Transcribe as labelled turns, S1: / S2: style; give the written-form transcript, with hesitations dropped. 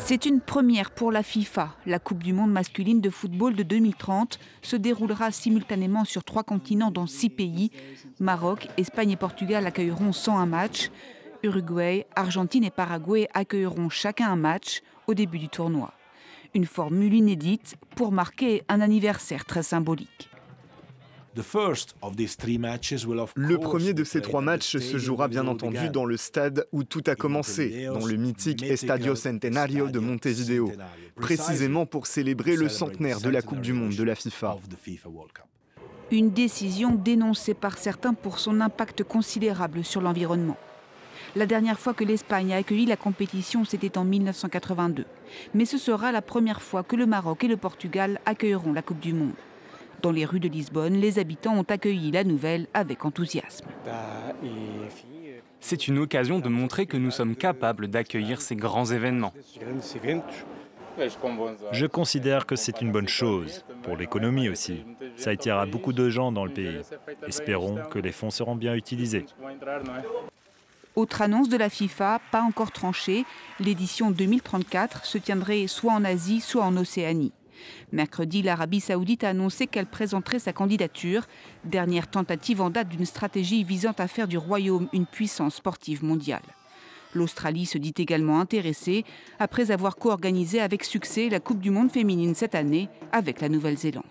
S1: C'est une première pour la FIFA. La Coupe du monde masculine de football de 2030 se déroulera simultanément sur 3 continents dans 6 pays. Maroc, Espagne et Portugal accueilleront 101 matchs. Uruguay, Argentine et Paraguay accueilleront chacun un match au début du tournoi. Une formule inédite pour marquer un anniversaire très symbolique.
S2: Le premier de ces 3 matchs se jouera bien entendu dans le stade où tout a commencé, dans le mythique Estadio Centenario de Montevideo, précisément pour célébrer le centenaire de la Coupe du monde de la FIFA.
S1: Une décision dénoncée par certains pour son impact considérable sur l'environnement. La dernière fois que l'Espagne a accueilli la compétition, c'était en 1982. Mais ce sera la première fois que le Maroc et le Portugal accueilleront la Coupe du monde. Dans les rues de Lisbonne, les habitants ont accueilli la nouvelle avec enthousiasme.
S3: C'est une occasion de montrer que nous sommes capables d'accueillir ces grands événements.
S4: Je considère que c'est une bonne chose, pour l'économie aussi. Ça attirera beaucoup de gens dans le pays. Espérons que les fonds seront bien utilisés.
S1: Autre annonce de la FIFA, pas encore tranchée, l'édition 2034 se tiendrait soit en Asie, soit en Océanie. Mercredi, l'Arabie saoudite a annoncé qu'elle présenterait sa candidature, dernière tentative en date d'une stratégie visant à faire du royaume une puissance sportive mondiale. L'Australie se dit également intéressée, après avoir co-organisé avec succès la Coupe du monde féminine cette année avec la Nouvelle-Zélande.